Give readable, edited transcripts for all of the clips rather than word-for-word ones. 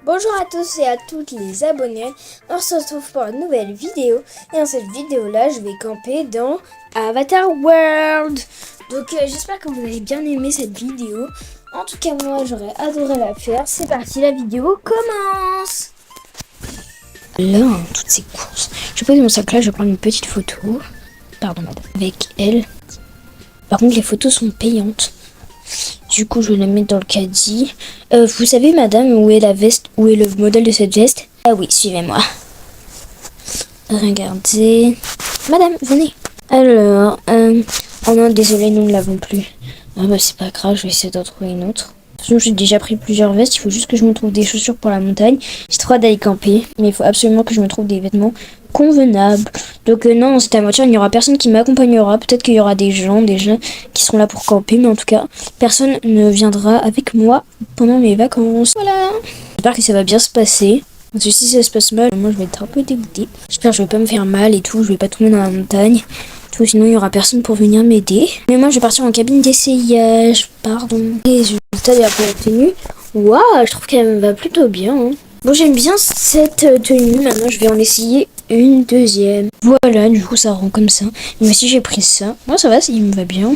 Bonjour à tous et à toutes les abonnés, on se retrouve pour une nouvelle vidéo et dans cette vidéo là je vais camper dans Avatar World. Donc j'espère que vous avez bien aimé cette vidéo, en tout cas moi j'aurais adoré la faire. C'est parti, la vidéo commence. Là, toutes ces courses, je pose mon sac là, je vais prendre une petite photo, pardon madame, avec elle. Par contre les photos sont payantes. Du coup, je vais la mettre dans le caddie. Vous savez, madame, où est la veste, où est le modèle de cette veste? Ah oui, suivez-moi. Regardez. Madame, venez. Alors, oh non, désolé, nous ne l'avons plus. Ah bah c'est pas grave, je vais essayer d'en trouver une autre. De toute façon, j'ai déjà pris plusieurs vestes, il faut juste que je me trouve des chaussures pour la montagne. J'ai trop hâte d'aller camper, mais il faut absolument que je me trouve des vêtements convenables. Donc non, c'est à voiture, il n'y aura personne qui m'accompagnera. Peut-être qu'il y aura des gens déjà qui seront là pour camper, mais en tout cas, personne ne viendra avec moi pendant mes vacances. Voilà. J'espère que ça va bien se passer. Parce que si ça se passe mal, moi je vais être un peu dégoûtée. J'espère que je vais pas me faire mal et tout, je vais pas tomber dans la montagne. Tout, sinon il y aura personne pour venir m'aider. Mais moi je vais partir en cabine d'essayage. Pardon. Et résultat de la première tenue. Waouh, je trouve qu'elle me va plutôt bien. Hein. Bon, j'aime bien cette tenue. Maintenant je vais en essayer une deuxième. Voilà, du coup ça rend comme ça. Mais si j'ai pris ça, moi ça va, il me va bien.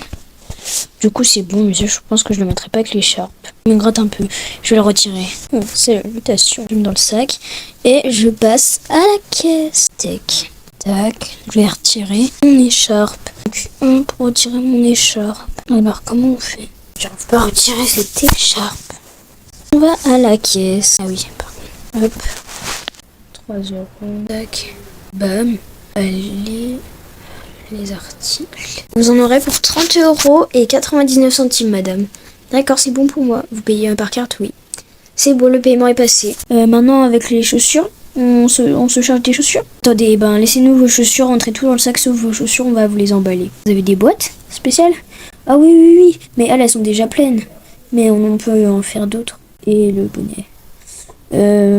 Du coup c'est bon, mais ça, je pense que je le mettrai pas avec l'écharpe. Il me gratte un peu. Je vais le retirer. Oh, c'est l'invitation. Je le mets dans le sac. Et je passe à la caisse. Tac. Tac. Je vais retirer mon écharpe. Donc, pour retirer mon écharpe. Alors comment on fait? J'arrive pas à retirer cette écharpe. On va à la caisse. Ah oui, pardon. Hop. 3 euros. Tac. Bam. Allez. Les articles. Vous en aurez pour 30 euros et 99 centimes, madame. D'accord, c'est bon pour moi. Vous payez par carte, oui. C'est bon, le paiement est passé. Maintenant, avec les chaussures, on se charge des chaussures. Attendez, laissez-nous vos chaussures, rentrez tout dans le sac sauf vos chaussures, on va vous les emballer. Vous avez des boîtes spéciales? Ah oui, oui, oui. Mais elles sont déjà pleines. Mais on peut en faire d'autres. Et le bonnet.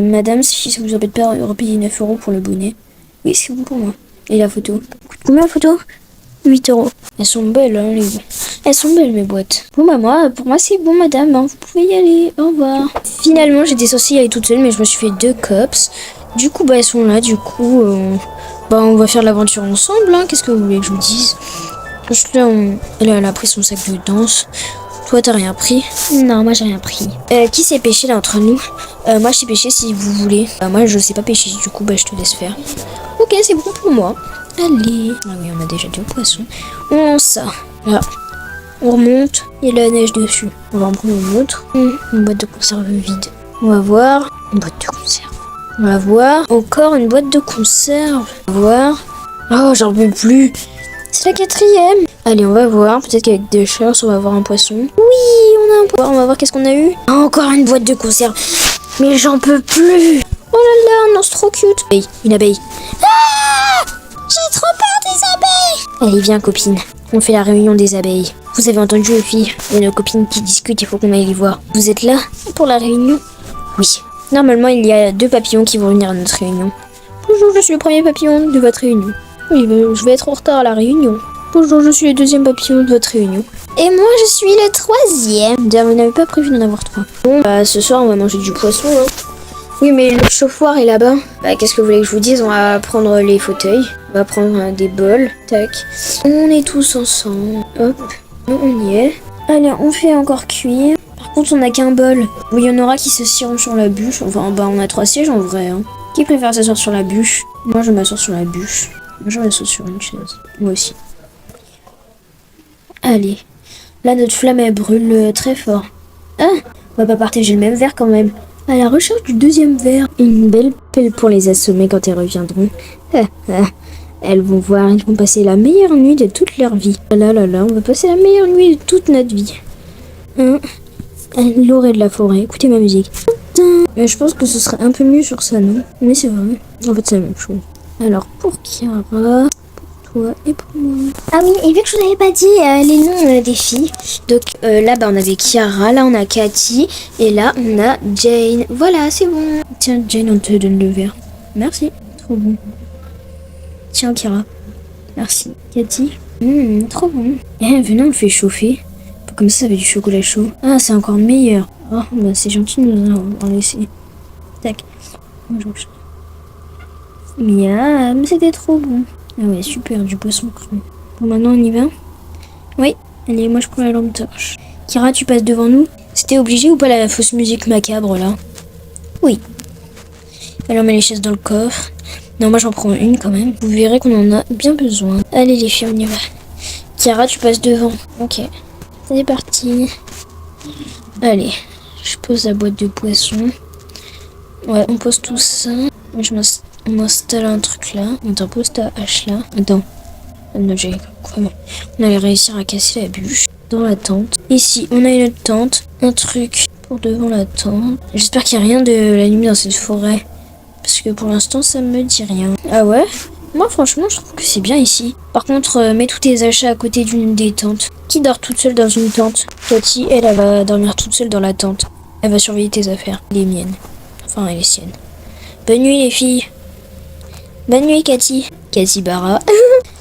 Madame, si ça vous embête pas, repayer 9 euros pour le bonnet. Oui, c'est bon pour moi. Et la photo? Combien la photo? 8 euros. Elles sont belles, hein, Elles sont belles, mes boîtes. Bon, pour moi, c'est bon, madame. Hein, vous pouvez y aller. Au revoir. Finalement, j'étais censée y aller toute seule, mais je me suis fait 2 cops. Du coup, elles sont là. Du coup, on va faire l'aventure ensemble. Hein. Qu'est-ce que vous voulez que je vous dise? Juste là, elle a pris son sac de danse. Toi, t'as rien pris? Non, moi, j'ai rien pris. Qui sait pêcher, là, entre nous? Moi, je sais pêcher si vous voulez. Moi, je sais pas pêcher. Du coup, je te laisse faire. Ok, c'est bon pour moi. Allez. Ah oui, on a déjà 2 poissons. On lance ça. Là. On remonte. Il y a la neige dessus. On va en prendre une autre. Une boîte de conserve vide. On va voir. Une boîte de conserve. On va voir. Encore une boîte de conserve. On va voir. Oh, j'en peux plus. C'est la 4e. Allez, on va voir. Peut-être qu'avec des chances, on va avoir un poisson. Oui, on a un poisson. On va voir qu'est-ce qu'on a eu. Encore une boîte de conserve. Mais j'en peux plus. Oh là là, non, c'est trop cute. Une abeille. Ah! J'ai trop peur des abeilles. Allez, viens, copine. On fait la réunion des abeilles. Vous avez entendu, les filles? Il y a nos copines qui discutent, il faut qu'on aille les voir. Vous êtes là pour la réunion? Oui. Normalement, il y a 2 papillons qui vont venir à notre réunion. Bonjour, je suis le premier papillon de votre réunion. Oui, je vais être en retard à la réunion. Bonjour, je suis le 2e papillon de votre réunion. Et moi, je suis le 3e. D'ailleurs, vous n'avez pas prévu d'en avoir 3. Bon, ce soir, on va manger du poisson, hein. Oui, mais le chauffoir est là-bas. Qu'est-ce que vous voulez que je vous dise? On va prendre les fauteuils. On va prendre des bols. Tac. On est tous ensemble. Hop. On y est. Allez, on fait encore cuire. Par contre, on n'a qu'un bol. Oui, il y en aura qui s'assieront sur la bûche. Enfin, on a 3 sièges en vrai. Hein. Qui préfère s'asseoir sur la bûche? Moi, je m'assois sur la bûche. Moi, je m'assois sur une chaise. Moi aussi. Allez. Là, notre flamme, elle brûle très fort. Ah, on va pas partager le même verre quand même. À la recherche du 2e verre. Une belle pelle pour les assommer quand elles reviendront. Elles vont voir, elles vont passer la meilleure nuit de toute leur vie. Là, on va passer la meilleure nuit de toute notre vie. L'orée de la forêt, écoutez ma musique. Je pense que ce serait un peu mieux sur ça, non? Mais c'est vrai. En fait, c'est la même chose. Alors, pour Kiara, pour toi et pour moi. Ah oui, et vu que je vous avais pas dit les noms des filles. Donc là, on avait Kiara, là on a Cathy, et là on a Jane. Voilà, c'est bon. Tiens, Jane, on te donne le verre. Merci, trop bon. Tiens, Kiara. Merci. Cathy. Trop bon. Venez, on le fait chauffer. Comme ça fait du chocolat chaud. Ah, c'est encore meilleur. Oh, c'est gentil de nous en laisser. Tac. Miam, c'était trop bon. Ah ouais, super, du poisson cru. Bon, maintenant on y va? Oui, allez, moi je prends la lampe torche. Kira, tu passes devant nous? C'était obligé ou pas la fausse musique macabre là? Oui. Alors on met les chaises dans le coffre. Non, moi j'en prends une quand même. Vous verrez qu'on en a bien besoin. Allez les filles, on y va. Kira, tu passes devant. Ok. C'est parti. Allez, je pose la boîte de poisson. Ouais, on pose tout ça. On installe un truc là. Attends, pose ta hache là. Attends. Non, j'ai quoi? On allait réussir à casser la bûche dans la tente. Ici, on a une autre tente. Un truc pour devant la tente. J'espère qu'il n'y a rien de la nuit dans cette forêt. Parce que pour l'instant, ça me dit rien. Ah ouais? Moi, franchement, je trouve que c'est bien ici. Par contre, mets tous tes achats à côté d'une des tentes. Qui dort toute seule dans une tente? Cathy, elle va dormir toute seule dans la tente. Elle va surveiller tes affaires. Les miennes. Enfin, et les siennes. Bonne nuit, les filles. Bonne nuit, Cathy. Cathy Barra.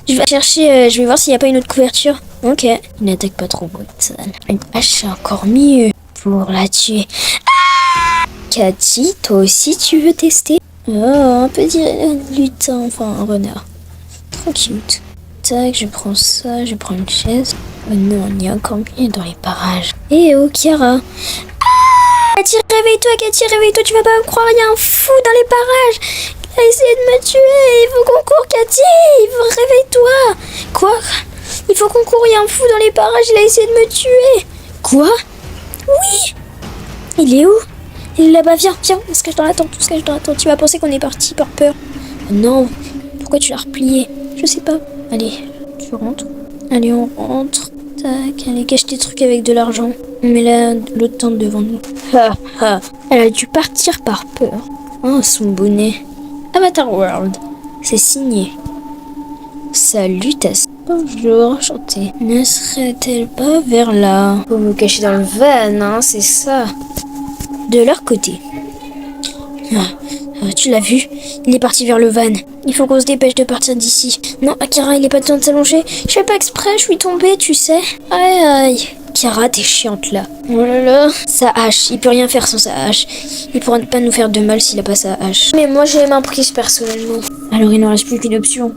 Je vais chercher, je vais voir s'il n'y a pas une autre couverture. Ok. Il n'attaque pas trop, sale. Une hache, c'est encore mieux pour la tuer. Ah, Cathy, toi aussi, tu veux tester? Oh, un petit lutin, enfin un renard. Trop cute. Tac, je prends ça, je prends une chaise. Oh non, il y a encore mieux dans les parages. Eh oh, Chiara. Ah, Cathy, réveille-toi, tu vas pas me croire, il y a un fou dans les parages. Il a essayé de me tuer, il faut qu'on court, Cathy, réveille-toi. Quoi? Il faut qu'on court, il y a un fou dans les parages, il a essayé de me tuer. Quoi? Oui. Il est où? Il est là-bas, viens, on se cache dans la tente, Tu vas penser qu'on est parti par peur. Non, pourquoi tu l'as replié? Je sais pas. Allez, tu rentres. Allez, on rentre. Tac, allez, cache tes trucs avec de l'argent. On met l'autre tente devant nous. Ha ha, elle a dû partir par peur. Oh, son bonnet. Avatar World, c'est signé. Salutations. Bonjour, enchantée. Ne serait-elle pas vers là? Faut me cacher dans le van, hein, c'est ça. De leur côté. Tu l'as vu? Il est parti vers le van. Il faut qu'on se dépêche de partir d'ici. Non, Akira, il est pas temps de s'allonger. Je fais pas exprès, je suis tombée, tu sais. Aïe, aïe. Kira, t'es chiante là. Oh là là. Sa hache, il peut rien faire sans sa hache. Il pourra pas nous faire de mal s'il a pas sa hache. Mais moi, j'ai les mains prises personnellement. Alors, il ne reste plus qu'une option.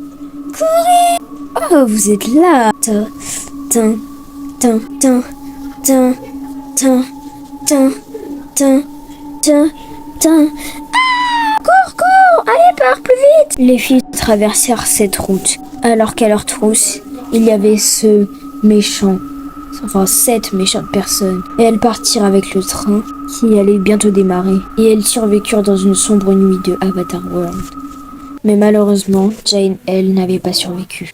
Courez! Oh, vous êtes là. Tin. Cours! Allez, pars plus vite! Les filles traversèrent cette route, alors qu'à leur trousse, il y avait cette méchante personne. Et elles partirent avec le train qui allait bientôt démarrer. Et elles survécurent dans une sombre nuit de Avatar World. Mais malheureusement, Jane, elle, n'avait pas survécu.